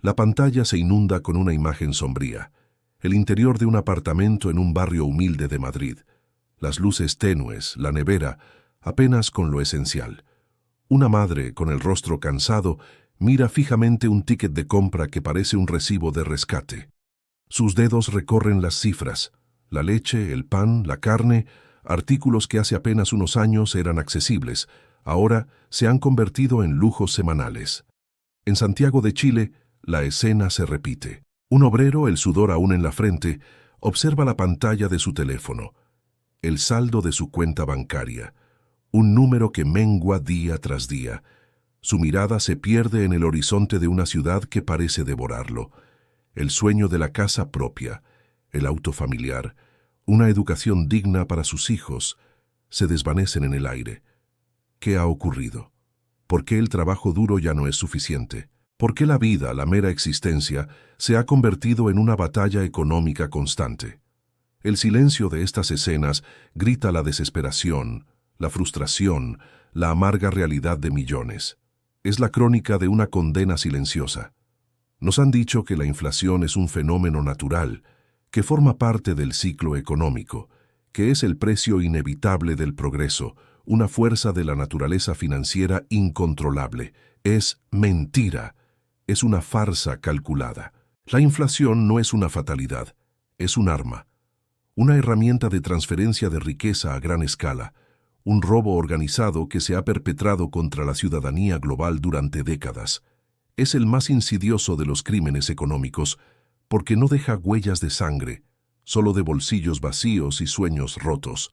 La pantalla se inunda con una imagen sombría. El interior de un apartamento en un barrio humilde de Madrid. Las luces tenues, la nevera, apenas con lo esencial. Una madre, con el rostro cansado, mira fijamente un ticket de compra que parece un recibo de rescate. Sus dedos recorren las cifras. La leche, el pan, la carne, artículos que hace apenas unos años eran accesibles, ahora se han convertido en lujos semanales. En Santiago de Chile, la escena se repite. Un obrero, el sudor aún en la frente, observa la pantalla de su teléfono. El saldo de su cuenta bancaria. Un número que mengua día tras día. Su mirada se pierde en el horizonte de una ciudad que parece devorarlo. El sueño de la casa propia, el auto familiar, una educación digna para sus hijos, se desvanecen en el aire. ¿Qué ha ocurrido? ¿Por qué el trabajo duro ya no es suficiente? ¿Por qué la vida, la mera existencia, se ha convertido en una batalla económica constante? El silencio de estas escenas grita la desesperación, la frustración, la amarga realidad de millones. Es la crónica de una condena silenciosa. Nos han dicho que la inflación es un fenómeno natural, que forma parte del ciclo económico, que es el precio inevitable del progreso, una fuerza de la naturaleza financiera incontrolable. Es mentira. Es una farsa calculada. La inflación no es una fatalidad, es un arma, una herramienta de transferencia de riqueza a gran escala, un robo organizado que se ha perpetrado contra la ciudadanía global durante décadas. Es el más insidioso de los crímenes económicos porque no deja huellas de sangre, solo de bolsillos vacíos y sueños rotos.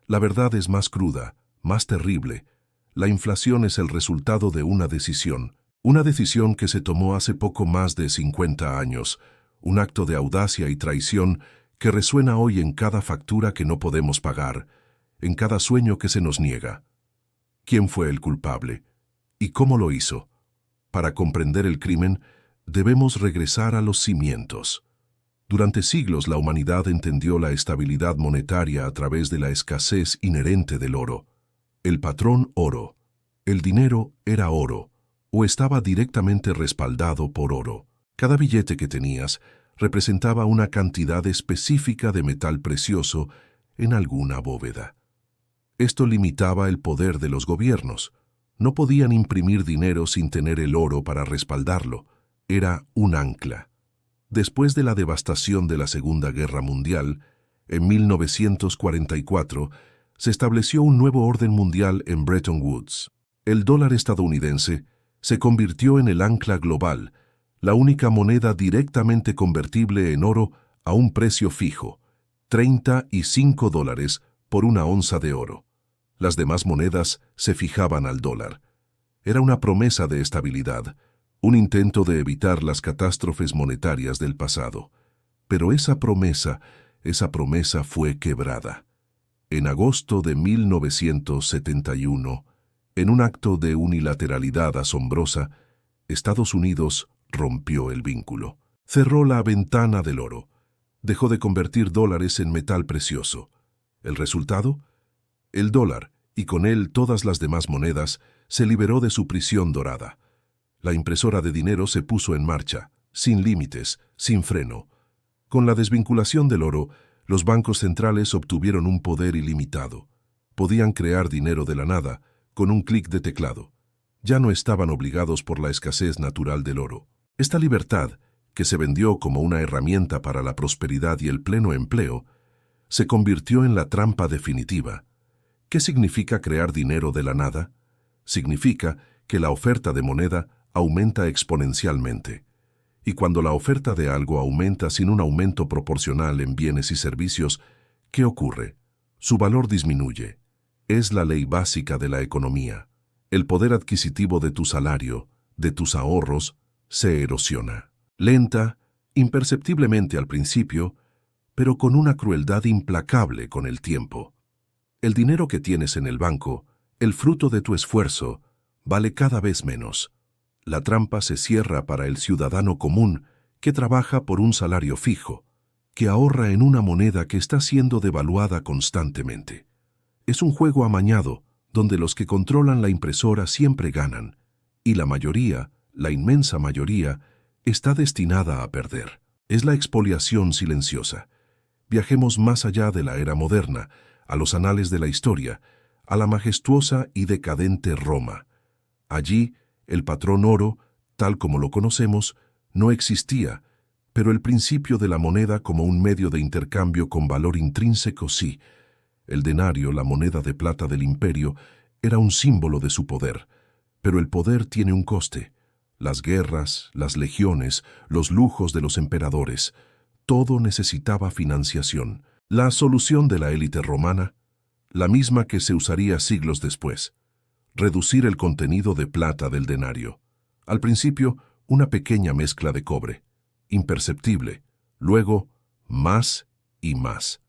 La verdad es más cruda, más terrible. La inflación es el resultado de una decisión que se tomó hace poco más de 50 años, un acto de audacia y traición que resuena hoy en cada factura que no podemos pagar, en cada sueño que se nos niega. ¿Quién fue el culpable? ¿Y cómo lo hizo? Para comprender el crimen, debemos regresar a los cimientos. Durante siglos la humanidad entendió la estabilidad monetaria a través de la escasez inherente del oro. El patrón oro. El dinero era oro, o estaba directamente respaldado por oro. Cada billete que tenías representaba una cantidad específica de metal precioso en alguna bóveda. Esto limitaba el poder de los gobiernos. No podían imprimir dinero sin tener el oro para respaldarlo. Era un ancla. Después de la devastación de la Segunda Guerra Mundial, en 1944, se estableció un nuevo orden mundial en Bretton Woods. El dólar estadounidense se convirtió en el ancla global, la única moneda directamente convertible en oro a un precio fijo, $35 por una onza de oro. Las demás monedas se fijaban al dólar. Era una promesa de estabilidad, un intento de evitar las catástrofes monetarias del pasado. Pero esa promesa fue quebrada. En agosto de 1971, en un acto de unilateralidad asombrosa, Estados Unidos rompió el vínculo. Cerró la ventana del oro. Dejó de convertir dólares en metal precioso. ¿El resultado? El dólar, y con él todas las demás monedas, se liberó de su prisión dorada. La impresora de dinero se puso en marcha, sin límites, sin freno. Con la desvinculación del oro, los bancos centrales obtuvieron un poder ilimitado. Podían crear dinero de la nada, con un clic de teclado. Ya no estaban obligados por la escasez natural del oro. Esta libertad, que se vendió como una herramienta para la prosperidad y el pleno empleo, se convirtió en la trampa definitiva. ¿Qué significa crear dinero de la nada? Significa que la oferta de moneda aumenta exponencialmente. Y cuando la oferta de algo aumenta sin un aumento proporcional en bienes y servicios, ¿qué ocurre? Su valor disminuye. Es la ley básica de la economía. El poder adquisitivo de tu salario, de tus ahorros, se erosiona. Lenta, imperceptiblemente al principio, pero con una crueldad implacable con el tiempo. El dinero que tienes en el banco, el fruto de tu esfuerzo, vale cada vez menos. La trampa se cierra para el ciudadano común que trabaja por un salario fijo, que ahorra en una moneda que está siendo devaluada constantemente. Es un juego amañado, donde los que controlan la impresora siempre ganan, y la mayoría, la inmensa mayoría, está destinada a perder. Es la expoliación silenciosa. Viajemos más allá de la era moderna, a los anales de la historia, a la majestuosa y decadente Roma. Allí, el patrón oro, tal como lo conocemos, no existía, pero el principio de la moneda como un medio de intercambio con valor intrínseco sí. El denario, la moneda de plata del imperio, era un símbolo de su poder, pero el poder tiene un coste. Las guerras, las legiones, los lujos de los emperadores, todo necesitaba financiación. La solución de la élite romana, la misma que se usaría siglos después: reducir el contenido de plata del denario. Al principio, una pequeña mezcla de cobre, imperceptible, luego más y más.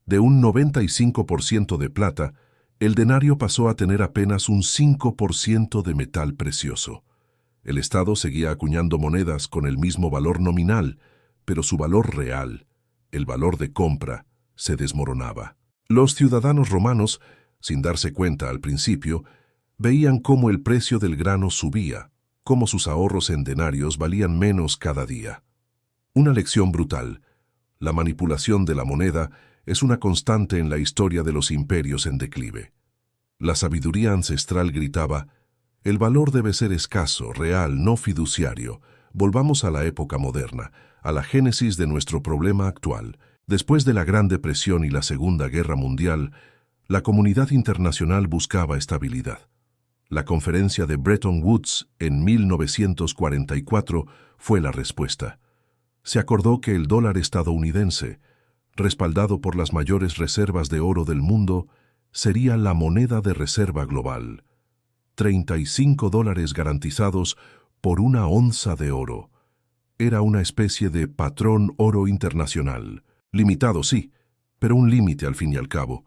De un 95% de plata, el denario pasó a tener apenas un 5% de metal precioso. El Estado seguía acuñando monedas con el mismo valor nominal, pero su valor real, el valor de compra, se desmoronaba. Los ciudadanos romanos, sin darse cuenta al principio, veían cómo el precio del grano subía, cómo sus ahorros en denarios valían menos cada día. Una lección brutal. La manipulación de la moneda es una constante en la historia de los imperios en declive. La sabiduría ancestral gritaba: el valor debe ser escaso, real, no fiduciario. Volvamos a la época moderna, a la génesis de nuestro problema actual. Después de la Gran Depresión y la Segunda Guerra Mundial, la comunidad internacional buscaba estabilidad. La conferencia de Bretton Woods en 1944 fue la respuesta. Se acordó que el dólar estadounidense, respaldado por las mayores reservas de oro del mundo, sería la moneda de reserva global. $35 garantizados por una onza de oro. Era una especie de patrón oro internacional. Limitado, sí, pero un límite al fin y al cabo.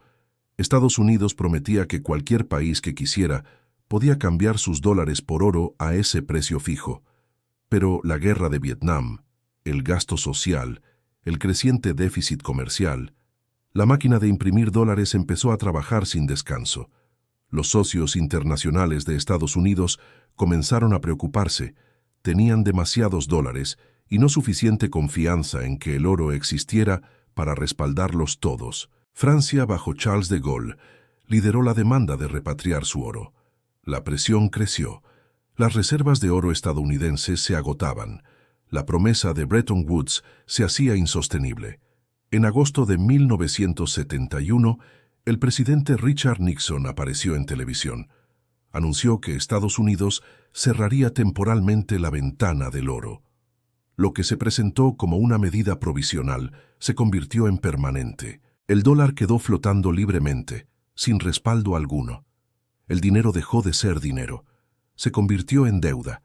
Estados Unidos prometía que cualquier país que quisiera podía cambiar sus dólares por oro a ese precio fijo. Pero la guerra de Vietnam, el gasto social, el creciente déficit comercial, la máquina de imprimir dólares empezó a trabajar sin descanso. Los socios internacionales de Estados Unidos comenzaron a preocuparse. Tenían demasiados dólares y no suficiente confianza en que el oro existiera para respaldarlos todos. Francia, bajo Charles de Gaulle, lideró la demanda de repatriar su oro. La presión creció. Las reservas de oro estadounidenses se agotaban. La promesa de Bretton Woods se hacía insostenible. En agosto de 1971, el presidente Richard Nixon apareció en televisión. Anunció que Estados Unidos cerraría temporalmente la ventana del oro. Lo que se presentó como una medida provisional se convirtió en permanente. El dólar quedó flotando libremente, sin respaldo alguno. El dinero dejó de ser dinero. Se convirtió en deuda.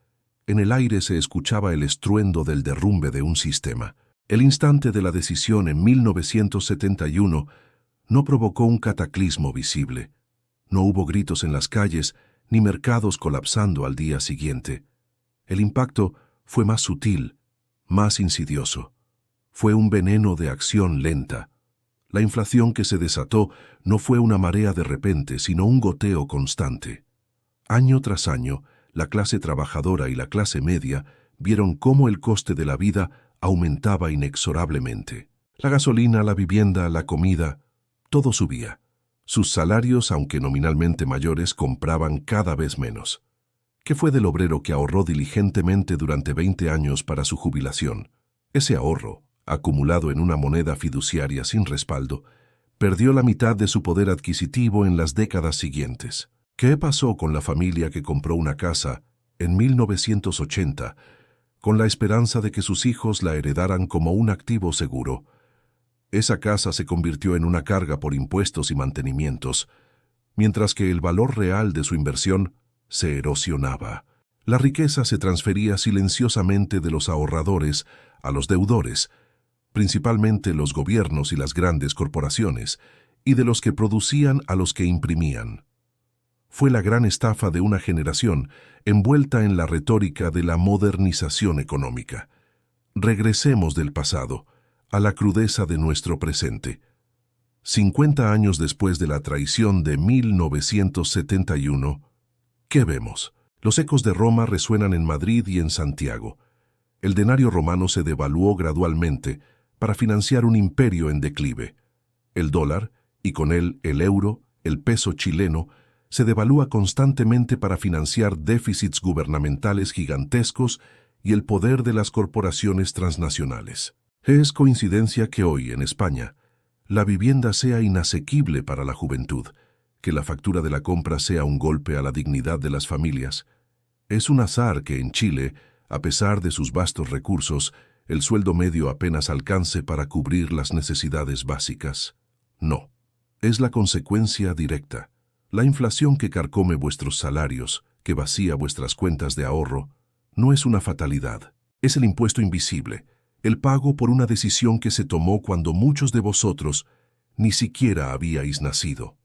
En el aire se escuchaba el estruendo del derrumbe de un sistema. El instante de la decisión en 1971 no provocó un cataclismo visible. No hubo gritos en las calles, ni mercados colapsando al día siguiente. El impacto fue más sutil, más insidioso. Fue un veneno de acción lenta. La inflación que se desató no fue una marea de repente, sino un goteo constante. Año tras año, la clase trabajadora y la clase media vieron cómo el coste de la vida aumentaba inexorablemente. La gasolina, la vivienda, la comida, todo subía. Sus salarios, aunque nominalmente mayores, compraban cada vez menos. ¿Qué fue del obrero que ahorró diligentemente durante 20 años para su jubilación? Ese ahorro, acumulado en una moneda fiduciaria sin respaldo, perdió la mitad de su poder adquisitivo en las décadas siguientes. ¿Qué pasó con la familia que compró una casa en 1980 con la esperanza de que sus hijos la heredaran como un activo seguro? Esa casa se convirtió en una carga por impuestos y mantenimientos, mientras que el valor real de su inversión se erosionaba. La riqueza se transfería silenciosamente de los ahorradores a los deudores, principalmente los gobiernos y las grandes corporaciones, y de los que producían a los que imprimían. Fue la gran estafa de una generación envuelta en la retórica de la modernización económica. Regresemos del pasado a la crudeza de nuestro presente. 50 años después de la traición de 1971, ¿qué vemos? Los ecos de Roma resuenan en Madrid y en Santiago. El denario romano se devaluó gradualmente para financiar un imperio en declive. El dólar, y con él el euro, el peso chileno, se devalúa constantemente para financiar déficits gubernamentales gigantescos y el poder de las corporaciones transnacionales. Es coincidencia que hoy, en España, la vivienda sea inasequible para la juventud, que la factura de la compra sea un golpe a la dignidad de las familias. Es un azar que en Chile, a pesar de sus vastos recursos, el sueldo medio apenas alcance para cubrir las necesidades básicas. No, es la consecuencia directa. La inflación que carcome vuestros salarios, que vacía vuestras cuentas de ahorro, no es una fatalidad. Es el impuesto invisible, el pago por una decisión que se tomó cuando muchos de vosotros ni siquiera habíais nacido.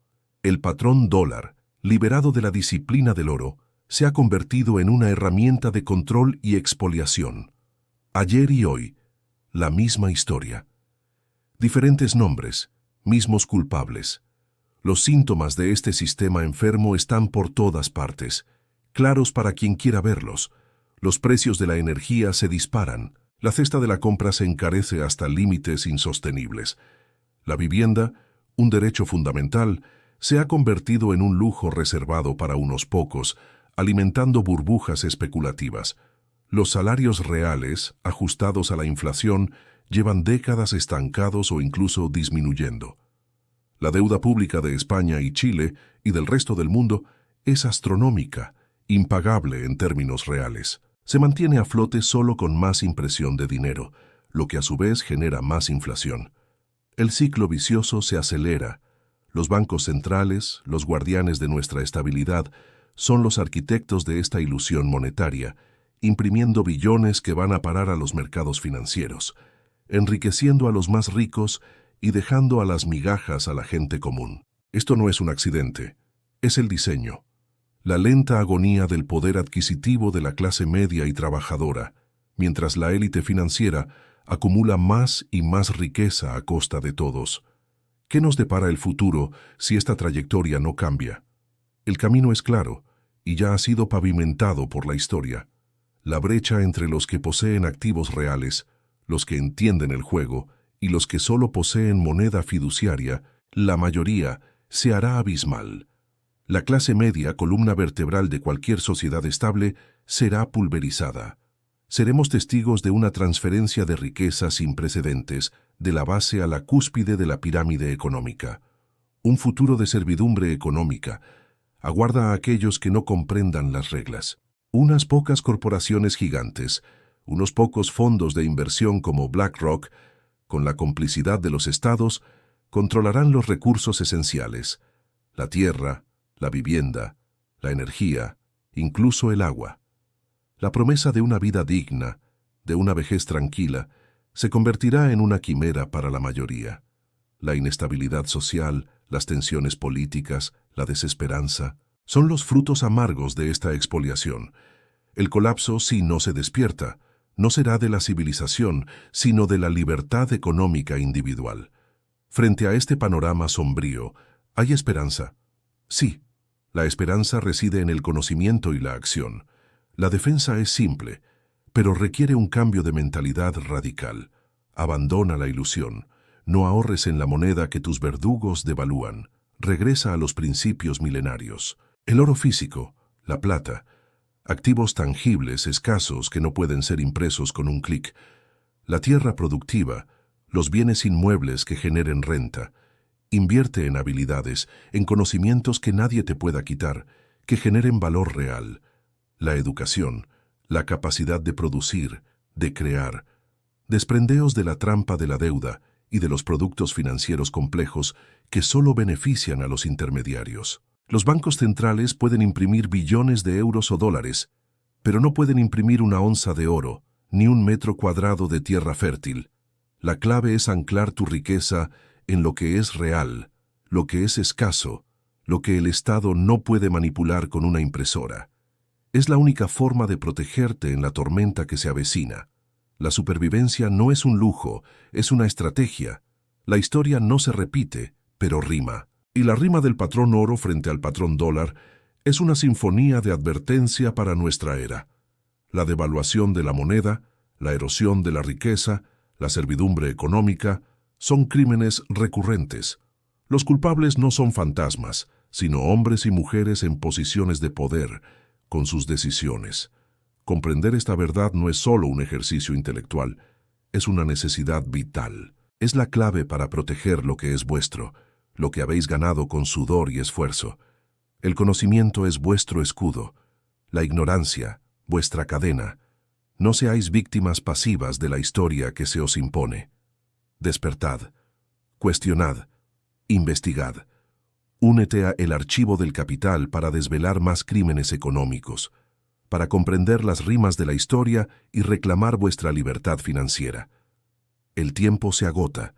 El patrón dólar, liberado de la disciplina del oro, se ha convertido en una herramienta de control y expoliación. Ayer y hoy, la misma historia. Diferentes nombres, mismos culpables. Los síntomas de este sistema enfermo están por todas partes, claros para quien quiera verlos. Los precios de la energía se disparan, la cesta de la compra se encarece hasta límites insostenibles. La vivienda, un derecho fundamental, se ha convertido en un lujo reservado para unos pocos, alimentando burbujas especulativas. Los salarios reales, ajustados a la inflación, llevan décadas estancados o incluso disminuyendo. La deuda pública de España y Chile y del resto del mundo es astronómica, impagable en términos reales. Se mantiene a flote solo con más impresión de dinero, lo que a su vez genera más inflación. El ciclo vicioso se acelera. Los bancos centrales, los guardianes de nuestra estabilidad, son los arquitectos de esta ilusión monetaria, imprimiendo billones que van a parar a los mercados financieros, enriqueciendo a los más ricos y dejando a las migajas a la gente común. Esto no es un accidente, es el diseño. La lenta agonía del poder adquisitivo de la clase media y trabajadora, mientras la élite financiera acumula más y más riqueza a costa de todos. ¿Qué nos depara el futuro si esta trayectoria no cambia? El camino es claro y ya ha sido pavimentado por la historia. La brecha entre los que poseen activos reales, los que entienden el juego, y los que solo poseen moneda fiduciaria, la mayoría, se hará abismal. La clase media, columna vertebral de cualquier sociedad estable, será pulverizada. Seremos testigos de una transferencia de riqueza sin precedentes, de la base a la cúspide de la pirámide económica. Un futuro de servidumbre económica aguarda a aquellos que no comprendan las reglas. Unas pocas corporaciones gigantes, unos pocos fondos de inversión como BlackRock, con la complicidad de los estados, controlarán los recursos esenciales, la tierra, la vivienda, la energía, incluso el agua. La promesa de una vida digna, de una vejez tranquila, se convertirá en una quimera para la mayoría. La inestabilidad social, las tensiones políticas, la desesperanza, son los frutos amargos de esta expoliación. El colapso, si no se despierta, no será de la civilización, sino de la libertad económica individual. Frente a este panorama sombrío, ¿hay esperanza? Sí, la esperanza reside en el conocimiento y la acción. La defensa es simple, pero requiere un cambio de mentalidad radical. Abandona la ilusión. No ahorres en la moneda que tus verdugos devalúan. Regresa a los principios milenarios. El oro físico, la plata, activos tangibles, escasos, que no pueden ser impresos con un clic. La tierra productiva, los bienes inmuebles que generen renta. Invierte en habilidades, en conocimientos que nadie te pueda quitar, que generen valor real. La educación, la capacidad de producir, de crear. Desprendeos de la trampa de la deuda y de los productos financieros complejos que solo benefician a los intermediarios. Los bancos centrales pueden imprimir billones de euros o dólares, pero no pueden imprimir una onza de oro, ni un metro cuadrado de tierra fértil. La clave es anclar tu riqueza en lo que es real, lo que es escaso, lo que el Estado no puede manipular con una impresora. Es la única forma de protegerte en la tormenta que se avecina. La supervivencia no es un lujo, es una estrategia. La historia no se repite, pero rima. Y la rima del patrón oro frente al patrón dólar es una sinfonía de advertencia para nuestra era. La devaluación de la moneda, La erosión de la riqueza, la servidumbre económica, son crímenes recurrentes. Los culpables no son fantasmas, sino hombres y mujeres en posiciones de poder, con sus decisiones. Comprender esta verdad no es solo un ejercicio intelectual, es una necesidad vital. Es la clave para proteger lo que es vuestro, lo que habéis ganado con sudor y esfuerzo. El conocimiento es vuestro escudo, la ignorancia, vuestra cadena. No seáis víctimas pasivas de la historia que se os impone. Despertad, cuestionad, investigad. Únete a El Archivo del Capital para desvelar más crímenes económicos, para comprender las rimas de la historia y reclamar vuestra libertad financiera. El tiempo se agota.